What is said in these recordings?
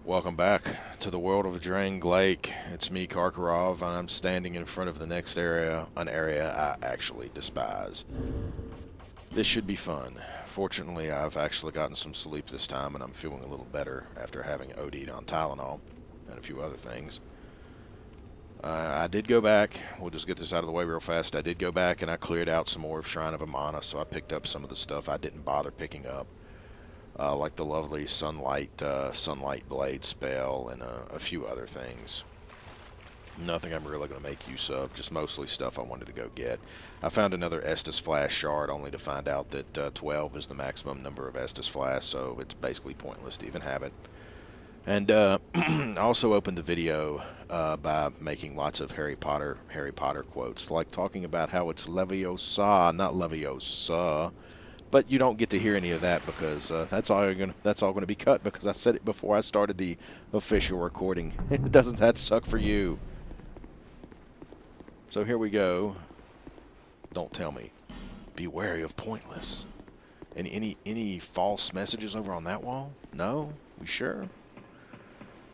Welcome back to the world of Drang Lake. It's me, Karkarov, and I'm standing in front of the next area, an area I actually despise. This should be fun. Fortunately, I've actually gotten some sleep this time, and I'm feeling a little better after having OD'd on Tylenol and a few other things. I did go back. We'll just get this out of the way real fast. I did go back and I cleared out some more of Shrine of Amana, so I picked up some of the stuff I didn't bother picking up. Like the lovely sunlight blade spell and a few other things. Nothing I'm really going to make use of, just mostly stuff I wanted to go get. I found another Estus Flask shard only to find out that 12 is the maximum number of Estus Flasks, so it's basically pointless to even have it. And I also opened the video by making lots of Harry Potter quotes, like talking about how it's Leviosa, not Leviosa. But you don't get to hear any of that because that's all going to be cut because I said it before I started the official recording. Doesn't that suck for you? So here we go. Don't tell me. Be wary of pointless. Any false messages over on that wall? No? We sure?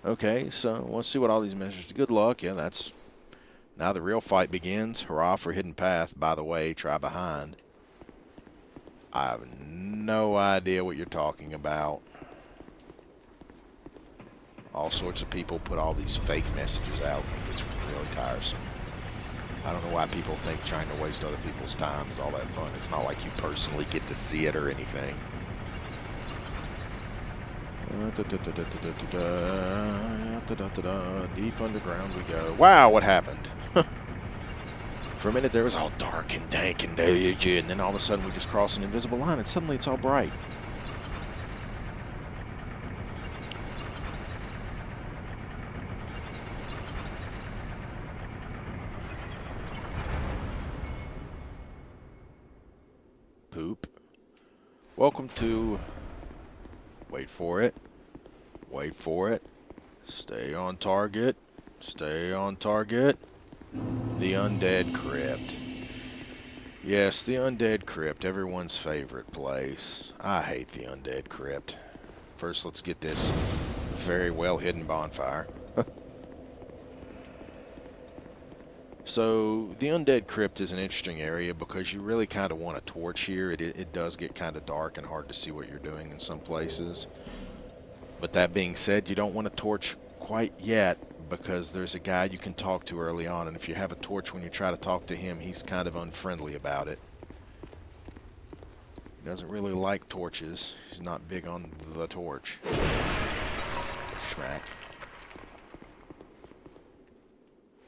Okay, so let's see what all these messages do. Good luck. Yeah, that's... Now the real fight begins. Hurrah for Hidden Path. By the way, try behind. I have no idea what you're talking about. All sorts of people put all these fake messages out, and it's really tiresome. I don't know why people think trying to waste other people's time is all that fun. It's not like you personally get to see it or anything. Deep underground we go. Wow, what happened? For a minute there was all dark and dank and then all of a sudden we just crossed an invisible line and suddenly it's all bright. Poop. Welcome to... Wait for it. Wait for it. Stay on target. Stay on target. The Undead Crypt. Yes, the Undead Crypt, everyone's favorite place. I hate the Undead Crypt. First, let's get this very well hidden bonfire. So, the Undead Crypt is an interesting area because you really kind of want a torch here. It does get kind of dark and hard to see what you're doing in some places. But that being said, you don't want a torch quite yet, because there's a guy you can talk to early on, and if you have a torch when you try to talk to him, he's kind of unfriendly about it. He doesn't really like torches. He's not big on the torch. Schmack.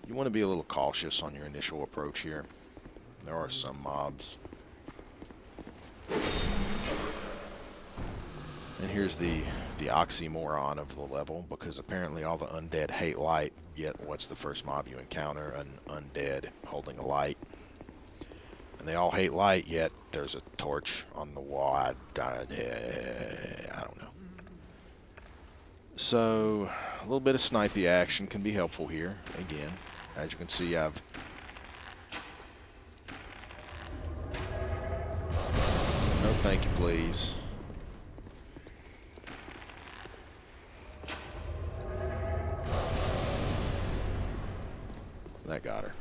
You want to be a little cautious on your initial approach here. There are some mobs. And here's the oxymoron of the level, because apparently all the undead hate light, yet what's the first mob you encounter? An undead holding a light. And they all hate light, yet there's a torch on the wall. I don't know. So, a little bit of snipey action can be helpful here. Again, as you can see, I've... No thank you, please. That got her.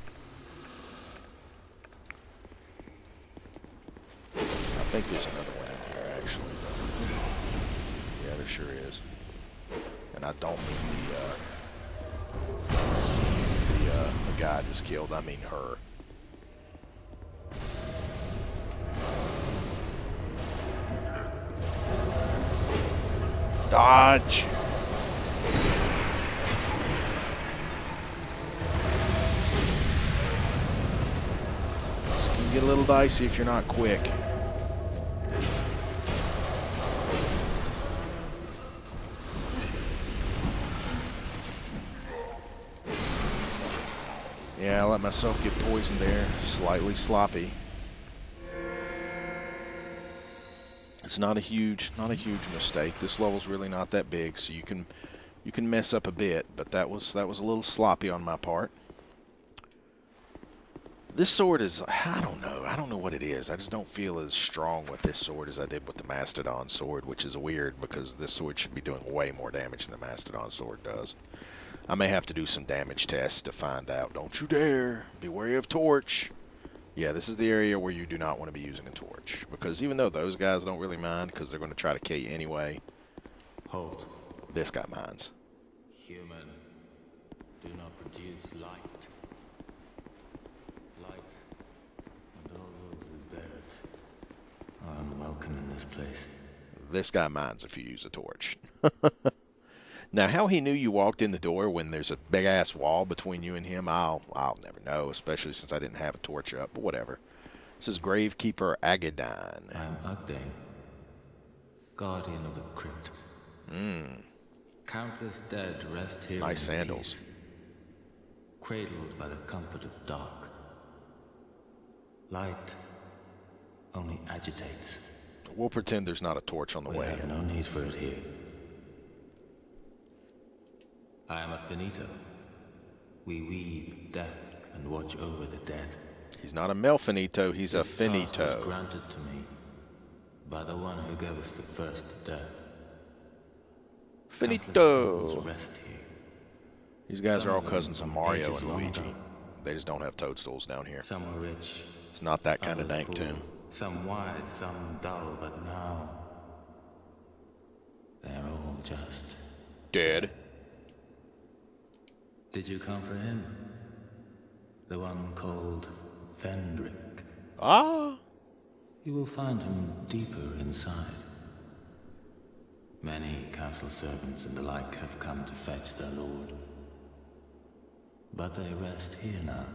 I think there's another one in here, actually. Yeah, there sure is. And I don't mean the guy I just killed. I mean her. Dodge! Get a little dicey if you're not quick. Yeah, I let myself get poisoned there. Slightly sloppy. It's not a huge mistake. This level's really not that big, so you can mess up a bit, but that was a little sloppy on my part. This sword is, I don't know. I don't know what it is. I just don't feel as strong with this sword as I did with the Mastodon sword, which is weird because this sword should be doing way more damage than the Mastodon sword does. I may have to do some damage tests to find out. Don't you dare. Be wary of torch. Yeah, this is the area where you do not want to be using a torch. Because even though those guys don't really mind because they're going to try to kill you anyway. Halt. This guy minds. Human, do not produce light. Light, and all those who bear it, are unwelcome in this place. This guy minds if you use a torch. Now, how he knew you walked in the door when there's a big-ass wall between you and him, I'll never know, especially since I didn't have a torch up, but whatever. This is Gravekeeper Agadine. I am Ugdane, guardian of the crypt. Countless dead rest here. Nice sandals. Peace, cradled by the comfort of dark. Light only agitates. We'll pretend there's not a torch on the way We have in. no need for it here. I am a finito. We weave death and watch over the dead. He's not a Melfinito, he's a This task Finito. was granted to me by the one who gave us the first death. Countless souls Finito! rest here. These guys Some are all of them cousins of from Mario ages and long Luigi. ago. They just don't have toadstools down here. Some were rich, It's not that kind of others dank poor, tomb. some wise, some dull, but now they're all just. Dead. Did you come for him? The one called Vendrick. Ah! You will find him deeper inside. Many castle servants and the like have come to fetch their lord. But they rest here now,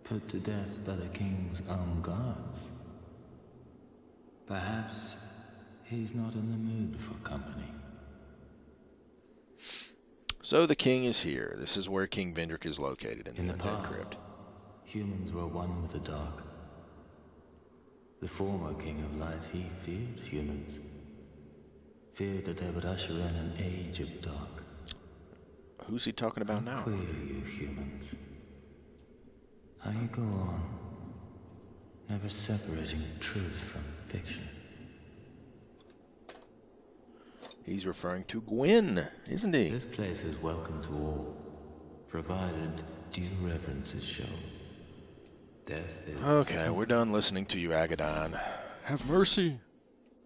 put to death by the king's own guards. Perhaps he's not in the mood for company. So the king is here. This is where King Vendrick is located in In the the Undead past, Crypt. humans were one with the dark. The former king of light, he feared humans. Feared that they would usher in an age of dark. Who's he talking about now? Queer you humans. How you go on, never separating truth from fiction. He's referring to Gwen, isn't he? This place is welcome to all, provided due reverence is shown. Death is... Okay, we're done listening to you, Agadine. Have mercy!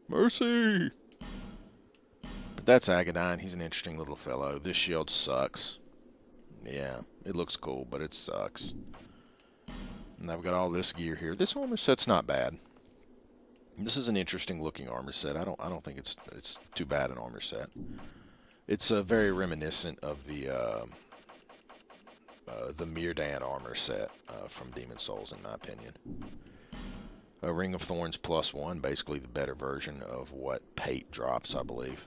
Mercy! But that's Agadine. He's an interesting little fellow. This shield sucks. Yeah, it looks cool, but it sucks. And I've got all this gear here. This armor set's not bad. This is an interesting looking armor set. I don't think it's too bad an armor set. It's very reminiscent of the Mirdan armor set from Demon Souls, in my opinion. A Ring of Thorns +1, basically the better version of what Pate drops, I believe.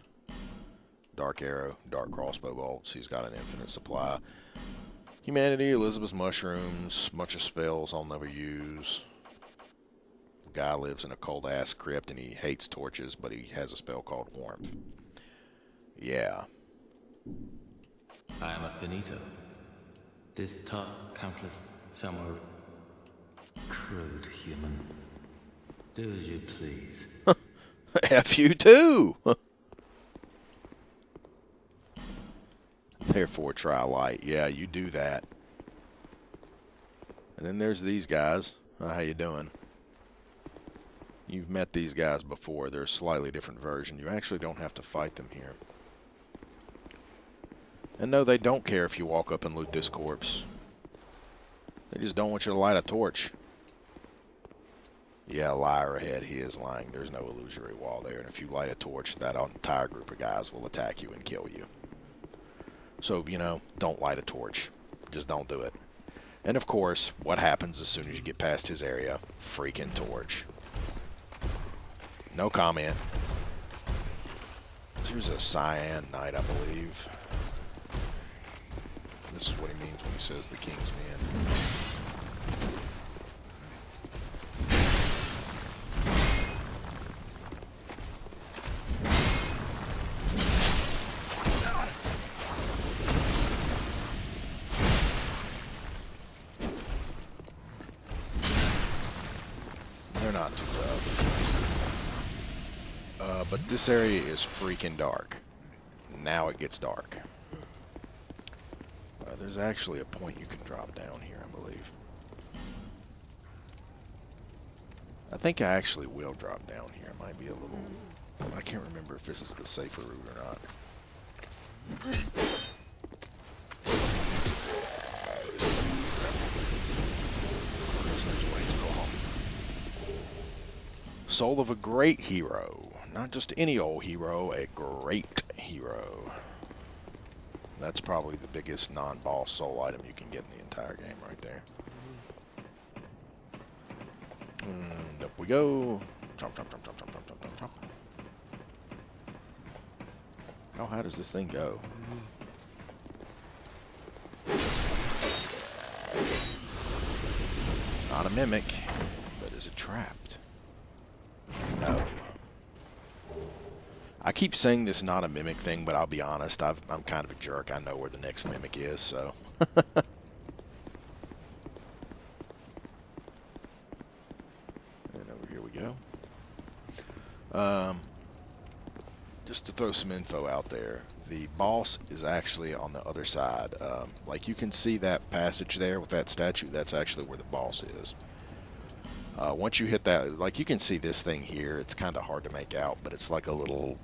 Dark Arrow, Dark Crossbow Bolts. He's got an infinite supply. Humanity, Elizabeth's Mushrooms, bunch of spells I'll never use. Guy lives in a cold-ass crypt and he hates torches, but he has a spell called Warmth. Yeah. I am a finito. This countless, somewhere crude human. Do as you please. F you too! Therefore try light. Yeah, you do that. And then there's these guys. How you doing? You've met these guys before. They're a slightly different version. You actually don't have to fight them here. And no, they don't care if you walk up and loot this corpse. They just don't want you to light a torch. Yeah, liar ahead. He is lying. There's no illusory wall there. And if you light a torch, that entire group of guys will attack you and kill you. So, you know, don't light a torch. Just don't do it. And of course, what happens as soon as you get past his area? Freaking torch. No comment. Here's a Cyan Knight, I believe. This is what he means when he says the King's Men. But this area is freaking dark. Now it gets dark. There's actually a point you can drop down here, I believe. I think I actually will drop down here. It might be a little... I can't remember if this is the safer route or not. Soul of a great hero. Not just any old hero, a great hero. That's probably the biggest non-boss soul item you can get in the entire game right there. And up we go. Jump, jump, jump, jump, jump, jump, jump, jump, jump. How high does this thing go? Not a mimic, but is it trapped? No. I keep saying this not a mimic thing, but I'll be honest, I'm kind of a jerk. I know where the next mimic is, so. And over here we go. Just to throw some info out there, the boss is actually on the other side. Like you can see that passage there with that statue, that's actually where the boss is. Once you hit that, like you can see this thing here, it's kind of hard to make out, but it's like a little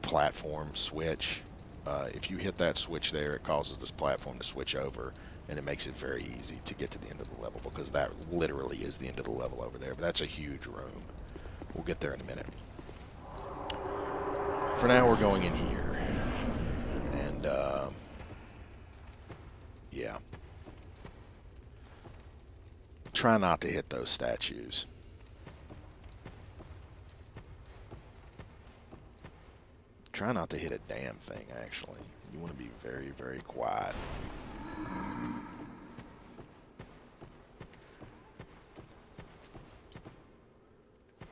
platform switch. If you hit that switch there, it causes this platform to switch over, and it makes it very easy to get to the end of the level, because that literally is the end of the level over there. But that's a huge room. We'll get there in a minute. For now, we're going in here, and yeah. Try not to hit those statues. Try not to hit a damn thing, actually. You want to be very, very quiet.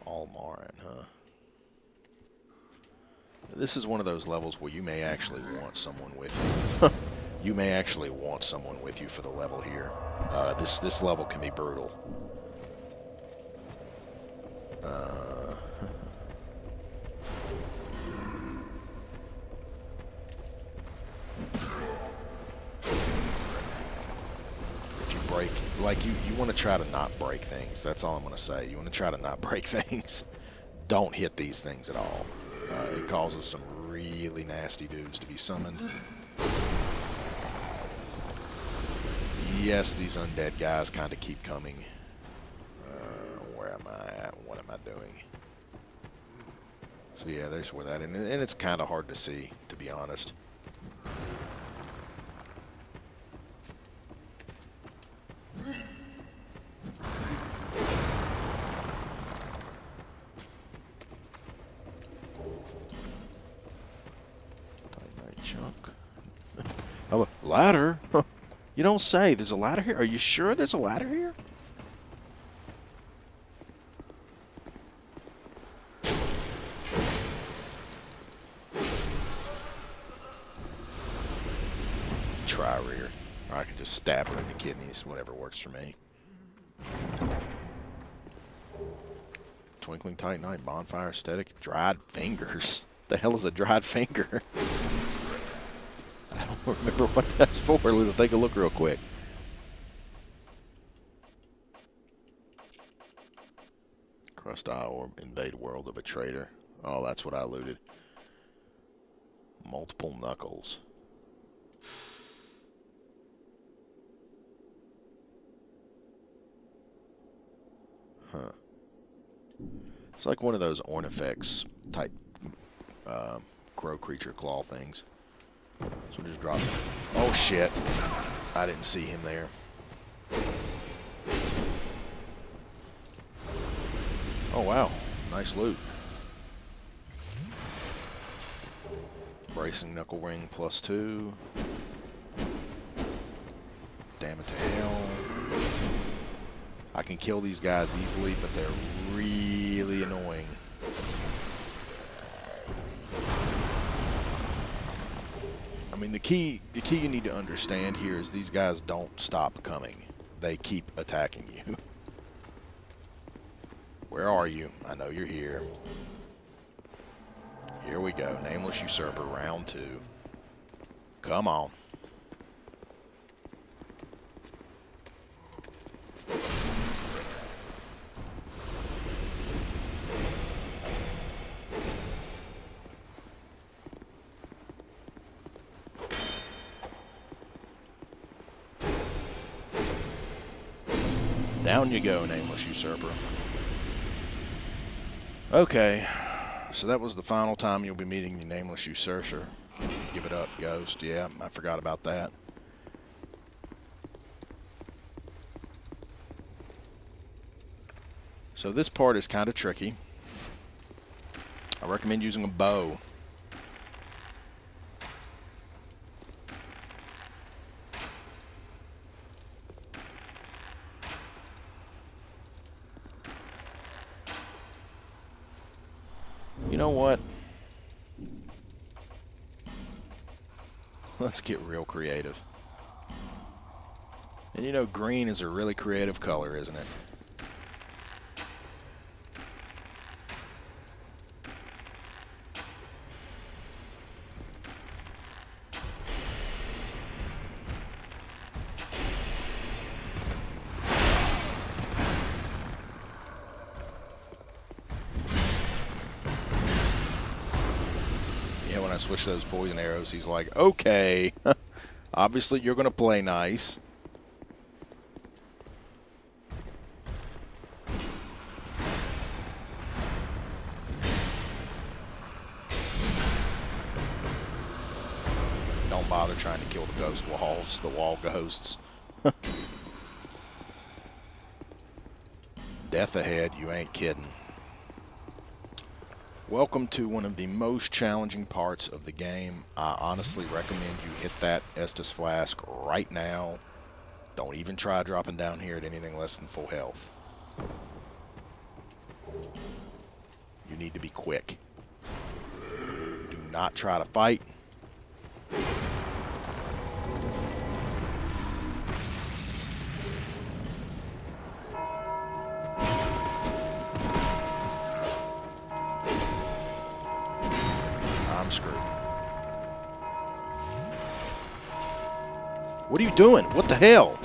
All Marin, huh? This is one of those levels where you may actually want someone with you. You may actually want someone with you for the level here. This level can be brutal. If you break, like you want to try to not break things. That's all I'm going to say. You want to try to not break things. Don't hit these things at all. It causes some really nasty dudes to be summoned. Yes, these undead guys kind of keep coming. Where am I at? What am I doing? So yeah, there's where that is. And it's kind of hard to see, to be honest. Titanite chunk. Oh, a ladder? You don't say. There's a ladder here? Are you sure there's a ladder here? Try rear. Or I can just stab her in the kidneys. Whatever works for me. Twinkling Titanite, bonfire aesthetic, dried fingers. The hell is a dried finger? I don't remember what that's for. Let's take a look real quick. Crust eye orb, invade world of a traitor. Oh, that's what I looted. Multiple knuckles. Huh. It's like one of those Ornifex type crow creature claw things. So just drop it. Oh shit. I didn't see him there. Oh wow. Nice loot. Bracing knuckle ring +2. Damn it to hell. I can kill these guys easily, but they're really annoying. I mean, the key you need to understand here is these guys don't stop coming. They keep attacking you. Where are you? I know you're here. Here we go. Nameless Usurper, round 2. Come on. Down you go, Nameless Usurper. Okay, so that was the final time you'll be meeting the Nameless Usurper. Give it up, Ghost. Yeah, I forgot about that. So this part is kind of tricky. I recommend using a bow. You know what? Let's get real creative. And you know, green is a really creative color, isn't it? When I switch those poison arrows, he's like, okay, obviously you're going to play nice. Don't bother trying to kill the ghost walls, the wall ghosts. Death ahead, you ain't kidding. Welcome to one of the most challenging parts of the game. I honestly recommend you hit that Estus Flask right now. Don't even try dropping down here at anything less than full health. You need to be quick. Do not try to fight. I'm screwed. What are you doing? What the hell?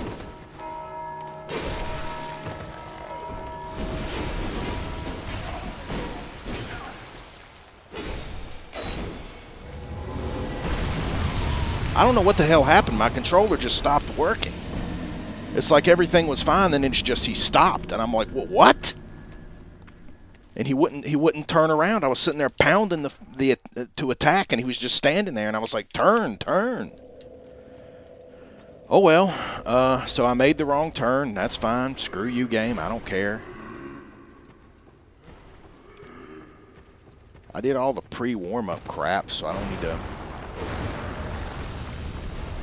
I don't know what the hell happened. My controller just stopped working. It's like everything was fine, then it's just he stopped, and I'm like, what? And he wouldn't turn around. I was sitting there pounding the to attack, and he was just standing there, and I was like, turn. Oh well, so I made the wrong turn. That's fine. Screw you, game. I don't care. I did all the pre-warm-up crap, so I don't need to.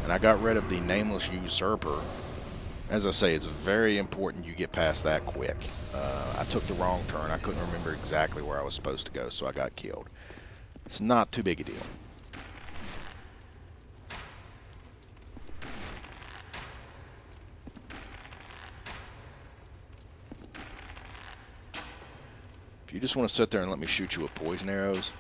And I got rid of the Nameless Usurper. As I say, it's very important you get past that quick. I took the wrong turn. I couldn't remember exactly where I was supposed to go, so I got killed. It's not too big a deal. If you just want to sit there and let me shoot you with poison arrows.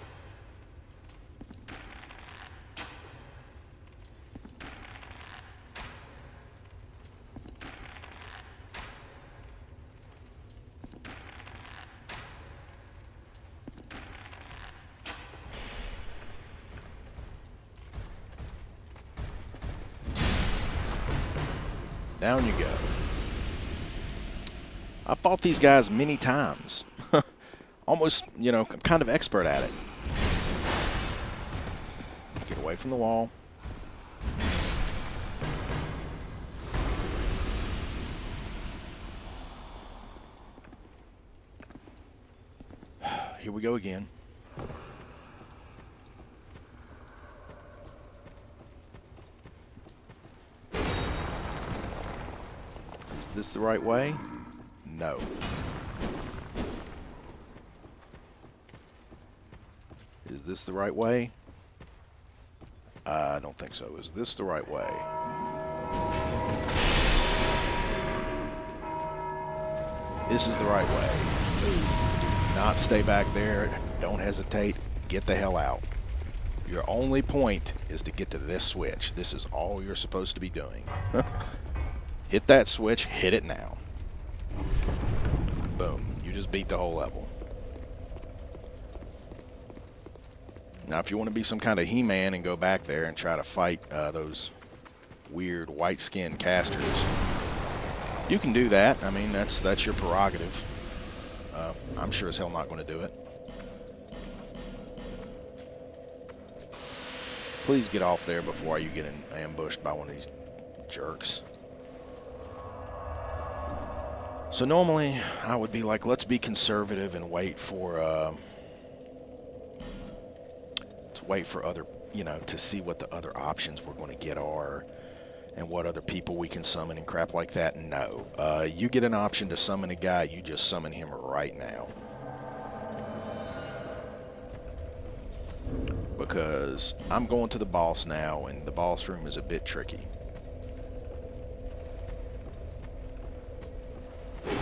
Down you go. I fought these guys many times. Almost, you know, I'm kind of expert at it. Get away from the wall. Here we go again. Is this the right way? No. Is this the right way? I don't think so. Is this the right way? This is the right way. Move. Do not stay back there. Don't hesitate. get the hell out. Your only point is to get to this switch. This is all you're supposed to be doing. Hit that switch, hit it now. Boom. You just beat the whole level. Now, if you want to be some kind of He-Man and go back there and try to fight those weird white-skinned casters, you can do that. I mean, that's your prerogative. I'm sure as hell not going to do it. Please get off there before you get ambushed by one of these jerks. So normally I would be like, let's be conservative and wait for other, to see what the other options we're going to get are and what other people we can summon and crap like that. No. You get an option to summon a guy, you just summon him right now. Because I'm going to the boss now, and the boss room is a bit tricky. Oh,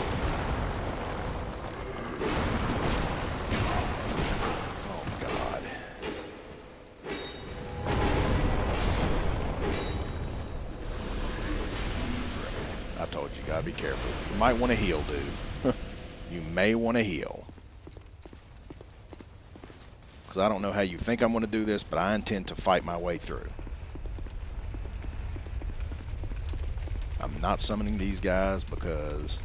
God. I told you, gotta be careful. You might want to heal, dude. You may want to heal. I don't know how you think I'm going to do this, but I intend to fight my way through. I'm not summoning these guys because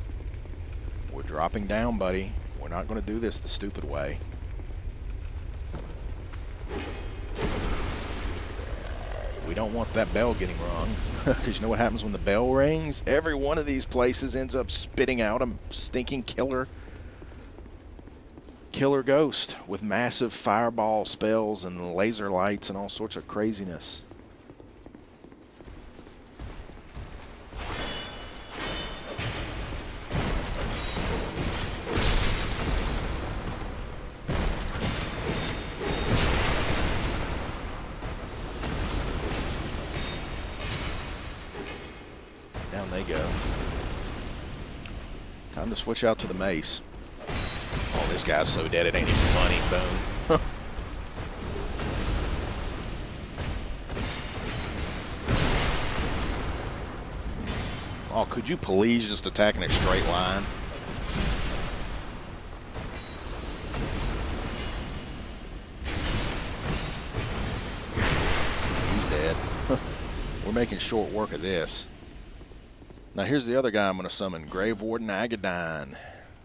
we're dropping down, buddy. We're not going to do this the stupid way. We don't want that bell getting rung, because you know what happens when the bell rings? Every one of these places ends up spitting out a stinking killer ghost with massive fireball spells and laser lights and all sorts of craziness. Down they go. Time to switch out to the mace. Oh, this guy's so dead it ain't even funny. Boom. Oh, could you please just attack in a straight line? He's dead. We're making short work of this. Now here's the other guy I'm going to summon, Grave Warden Agadine.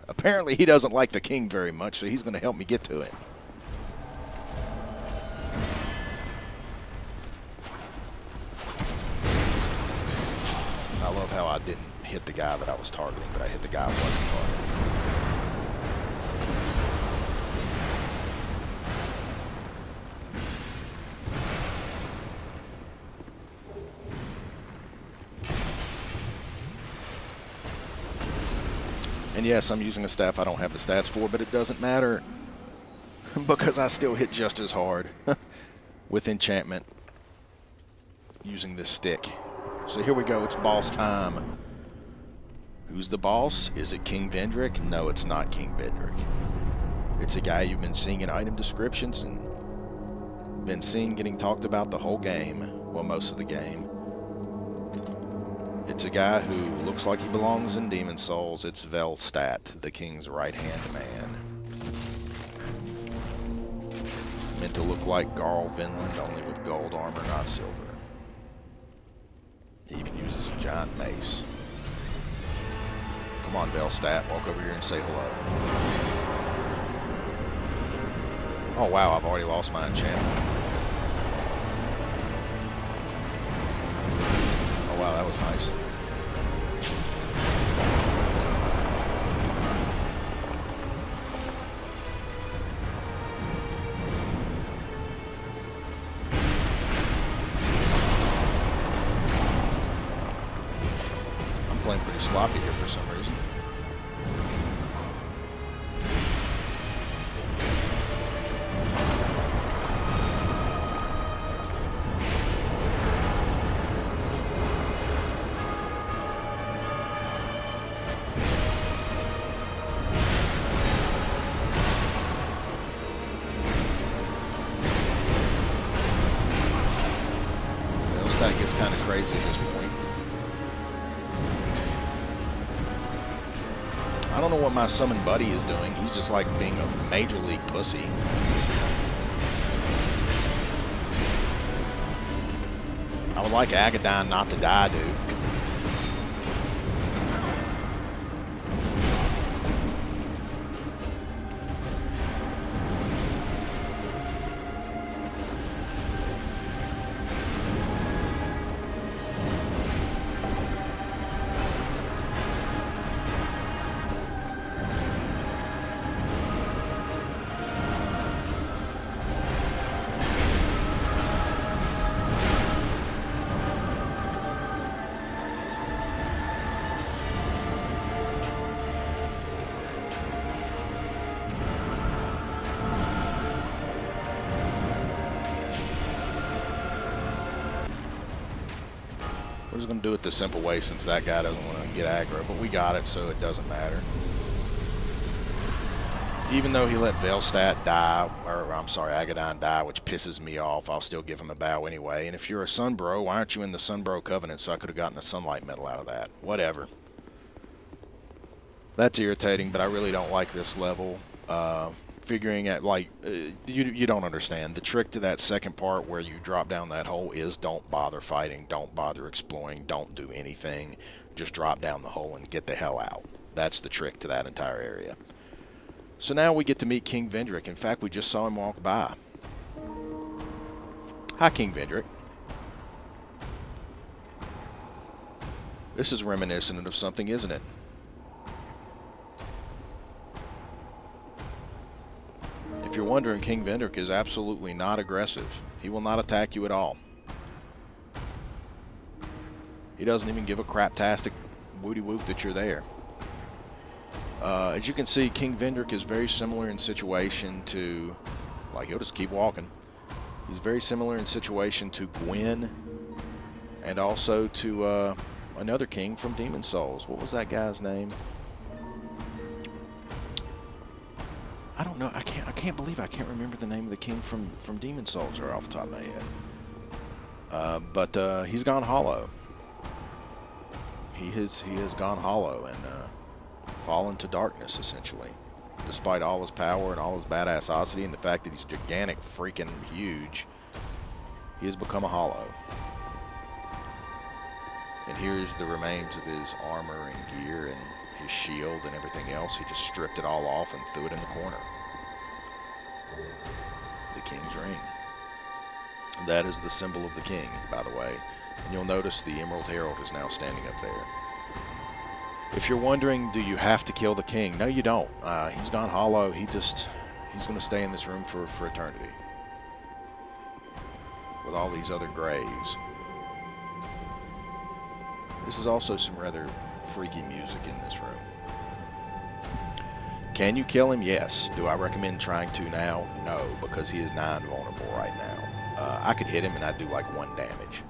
Apparently he doesn't like the king very much, so he's going to help me get to it. I love how I didn't hit the guy that I was targeting, but I hit the guy I wasn't targeting. And yes, I'm using a staff I don't have the stats for, but it doesn't matter because I still hit just as hard with enchantment using this stick. So here we go, it's boss time. Who's the boss? Is it King Vendrick? No, it's not King Vendrick. It's a guy you've been seeing in item descriptions and been seeing getting talked about the whole game, well, most of the game. It's a guy who looks like he belongs in Demon Souls. It's Velstadt, the king's right-hand man. Meant to look like Garl Vinland, only with gold armor, not silver. He even uses a giant mace. Come on, Velstadt, walk over here and say hello. Oh wow, I've already lost my enchantment. Oh wow, that was nice. I'm playing pretty sloppy here for some reason. kind of crazy at this point. I don't know what my summon buddy is doing. He's just like being a major league pussy. I would like Agadine not to die, dude. We're just going to do it the simple way since that guy doesn't want to get aggro, but we got it, so it doesn't matter. Even though he let Velstadt die, or I'm sorry, Agadine die, which pisses me off, I'll still give him a bow anyway. And if you're a Sunbro, why aren't you in the Sunbro Covenant so I could have gotten a Sunlight Medal out of that? Whatever. That's irritating, but I really don't like this level. Figuring at, like, you don't understand. The trick to that second part where you drop down that hole is don't bother fighting, don't bother exploring, don't do anything. Just drop down the hole and get the hell out. That's the trick to that entire area. So now we get to meet King Vendrick. In fact, we just saw him walk by. Hi, King Vendrick. This is reminiscent of something, isn't it? If you're wondering, King Vendrick is absolutely not aggressive. He will not attack you at all. He doesn't even give a craptastic woody-whoop that you're there. As you can see, King Vendrick is very similar in situation to... Like, he'll just keep walking. He's very similar in situation to Gwen and also to another king from Demon Souls. What was that guy's name? I don't know. I can't believe I can't remember the name of the king from Demon Souls right off the top of my head. But he's gone hollow. He has gone hollow and fallen to darkness essentially. Despite all his power and all his badassosity and the fact that he's gigantic, freaking huge, he has become a hollow. And here's the remains of his armor and gear and his shield and everything else. He just stripped it all off and threw it in the corner. The King's Ring. That is the symbol of the king, by the way. And you'll notice the Emerald Herald is now standing up there. If you're wondering, do you have to kill the king? No, you don't. He's gone hollow. He's going to stay in this room for eternity. With all these other graves. This is also some rather freaky music in this room. Can you kill him? Yes. Do I recommend trying to now? No, because he is 9 vulnerable right now. I could hit him and I'd do like 1 damage.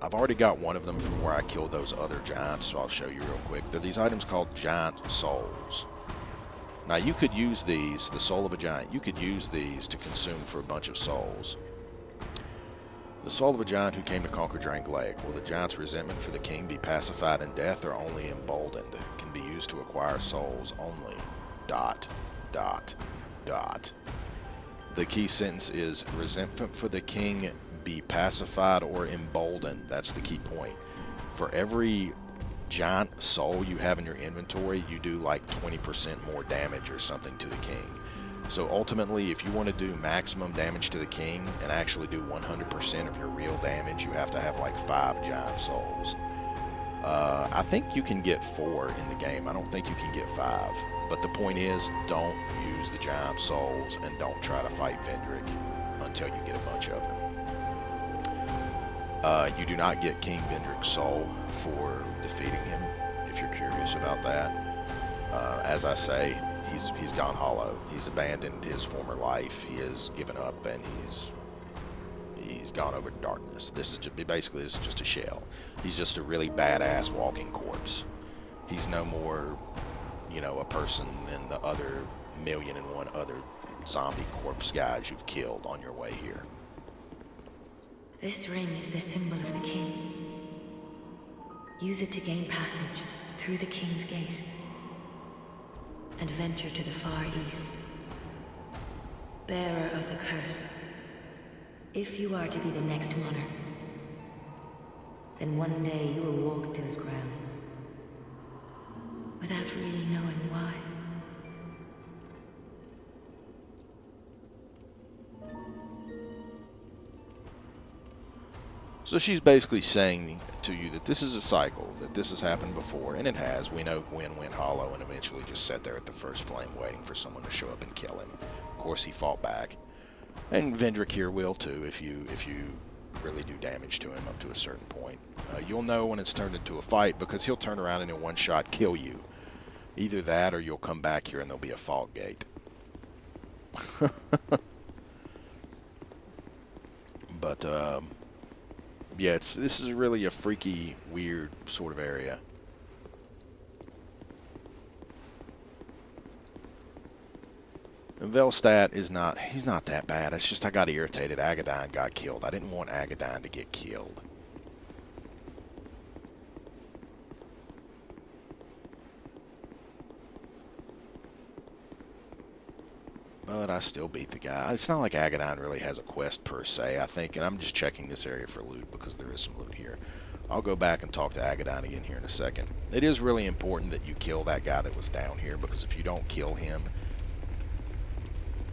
I've already got one of them from where I killed those other giants, so I'll show you real quick. They're these items called Giant Souls. Now you could use these, the soul of a giant, you could use these to consume for a bunch of souls. The soul of a giant who came to conquer Drain Lake. Will the giant's resentment for the king be pacified in death or only emboldened? Can be used to acquire souls only. ... The key sentence is resentment for the king be pacified or emboldened. That's the key point. For every giant soul you have in your inventory, you do like 20% more damage or something to the king. So ultimately, if you want to do maximum damage to the king and actually do 100% of your real damage, you have to have like 5 giant souls. I think you can get 4 in the game. I don't think you can get 5. But the point is, don't use the giant souls and don't try to fight Vendrick until you get a bunch of them. You do not get King Vendrick's soul for defeating him, if you're curious about that. As I say, he's gone hollow. He's abandoned his former life. He has given up, and he's gone over to darkness. This is just a shell. He's just a really badass walking corpse. He's no more, you know, a person than the other 1,000,001 other zombie corpse guys you've killed on your way here. This ring is the symbol of the king. Use it to gain passage through the king's gate and venture to the far east. Bearer of the curse, if you are to be the next monarch, then one day you will walk those grounds without really knowing why. So she's basically saying to you that this is a cycle, that this has happened before, and it has. We know Gwyn went hollow and eventually just sat there at the first flame waiting for someone to show up and kill him. Of course, he fought back. And Vendrick here will too, if you really do damage to him up to a certain point. You'll know when it's turned into a fight because he'll turn around and in one shot kill you. Either that or you'll come back here and there'll be a fog gate. But, yeah, this is really a freaky, weird sort of area. And Velstadt is he's not that bad. It's just I got irritated. Agadyne got killed. I didn't want Agadyne to get killed. But I still beat the guy. It's not like Agadyne really has a quest per se, I think. And I'm just checking this area for loot because there is some loot here. I'll go back and talk to Agadyne again here in a second. It is really important that you kill that guy that was down here because if you don't kill him,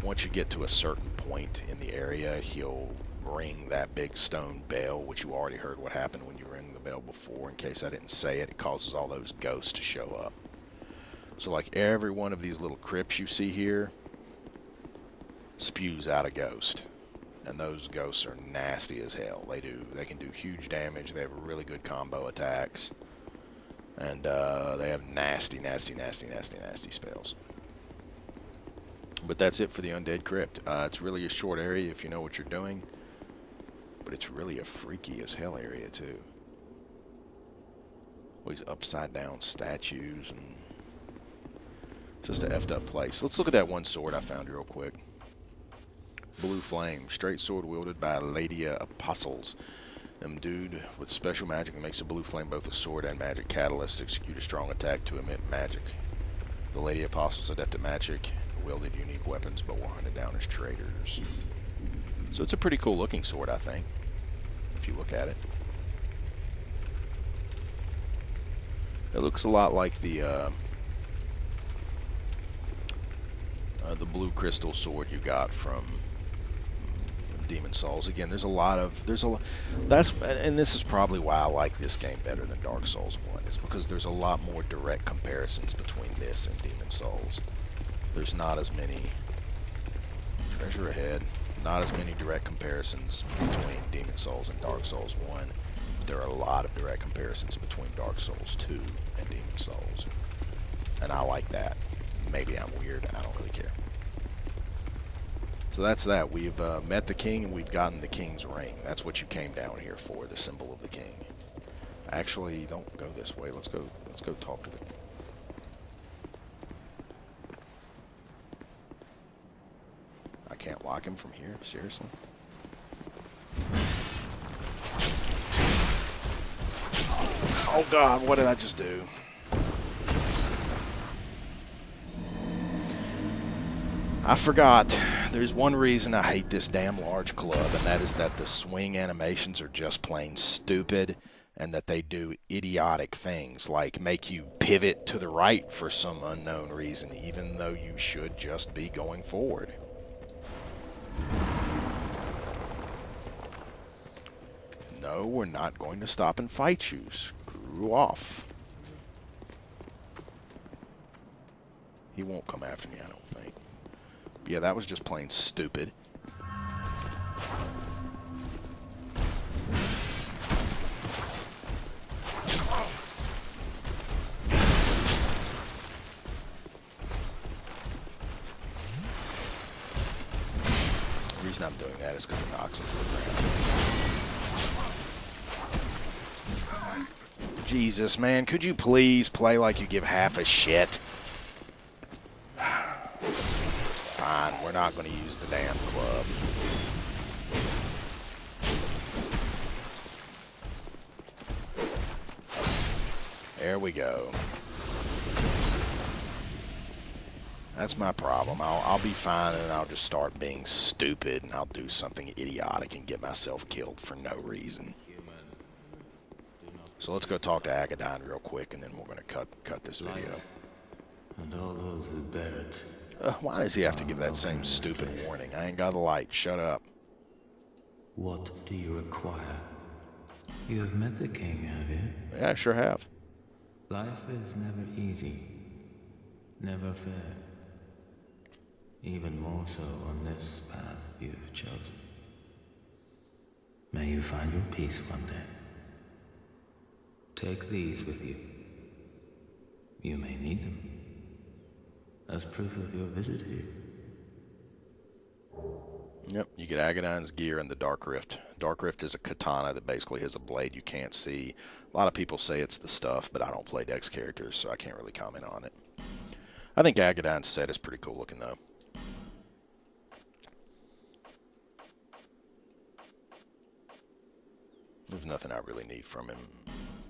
once you get to a certain point in the area, he'll ring that big stone bell, which you already heard what happened when you rang the bell before. In case I didn't say it, it causes all those ghosts to show up. So like every one of these little crypts you see here spews out a ghost. And those ghosts are nasty as hell. They can do huge damage. They have really good combo attacks. And they have nasty spells. But that's it for the Undead Crypt. It's really a short area if you know what you're doing. But it's really a freaky as hell area too. All these upside down statues and just a effed up place. Let's look at that one sword I found real quick. Blue Flame, straight sword wielded by Ladia Apostles. Imbued with special magic that makes a blue flame both a sword and magic catalyst to execute a strong attack to emit magic. The Lady Apostles, adept at magic, wielded unique weapons but were hunted down as traitors. So it's a pretty cool looking sword, I think, if you look at it. It looks a lot like the blue crystal sword you got from Demon Souls. Again, and this is probably why I like this game better than Dark Souls 1. It's because there's a lot more direct comparisons between this and Demon Souls. There's not as many treasure ahead, not as many direct comparisons between Demon Souls and Dark Souls 1. But there are a lot of direct comparisons between Dark Souls 2 and Demon Souls. And I like that. Maybe I'm weird, I don't really care. So that's that. We've met the king and we've gotten the king's ring. That's what you came down here for, the symbol of the king. Actually, don't go this way. Let's go talk to the... I can't lock him from here? Seriously? Oh god, what did I just do? I forgot. There's one reason I hate this damn large club, and that is that the swing animations are just plain stupid, and that they do idiotic things, like make you pivot to the right for some unknown reason, even though you should just be going forward. No, we're not going to stop and fight you. Screw off. He won't come after me, I don't think. Yeah, that was just plain stupid. The reason I'm doing that is because it knocks into the ground. Jesus, man, could you please play like you give half a shit? Fine, we're not going to use the damn club. There we go. That's my problem. I'll be fine, and I'll just start being stupid, and I'll do something idiotic and get myself killed for no reason. So let's go talk to Agadine real quick, and then we're going to cut this video. And all those who bear it. Why does he have to give that same stupid warning? I ain't got a light. Shut up. What do you require? You have met the king, have you? Yeah, I sure have. Life is never easy, never fair. Even more so on this path you've chosen. May you find your peace one day. Take these with you. You may need them as proof of your visit here. Yep, you get Agadine's gear and the Dark Rift. Dark Rift is a katana that basically has a blade you can't see. A lot of people say it's the stuff, but I don't play Dex characters, so I can't really comment on it. I think Agadine's set is pretty cool looking, though. There's nothing I really need from him.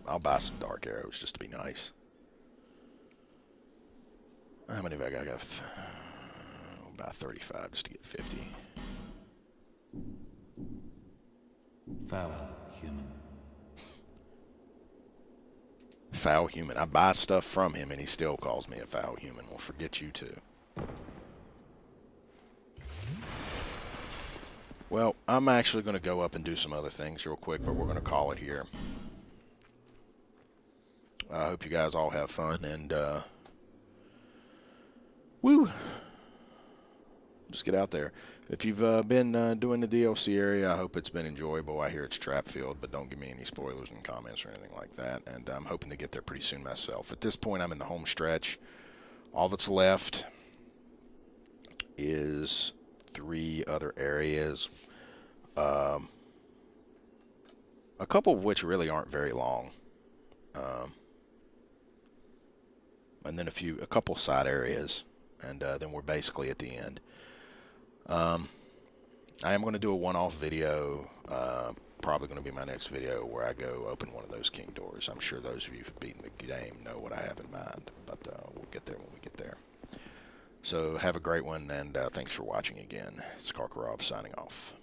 I'll buy some dark arrows just to be nice. How many have I got? I'll buy 35 just to get 50. Farewell, human. Foul human. I buy stuff from him and he still calls me a foul human. Well, forget you too. Well, I'm actually going to go up and do some other things real quick, but we're going to call it here. I hope you guys all have fun, and woo! Just get out there. If you've been doing the DLC area, I hope it's been enjoyable. I hear it's trap filled, but don't give me any spoilers in comments or anything like that, and I'm hoping to get there pretty soon myself. At this point, I'm in the home stretch. All that's left is 3 other areas, a couple of which really aren't very long, and then a couple side areas, and then we're basically at the end. I am going to do a one-off video, probably going to be my next video, where I go open one of those king doors. I'm sure those of you who've beaten the game know what I have in mind, but we'll get there when we get there. So have a great one, and thanks for watching again. It's Kark signing off.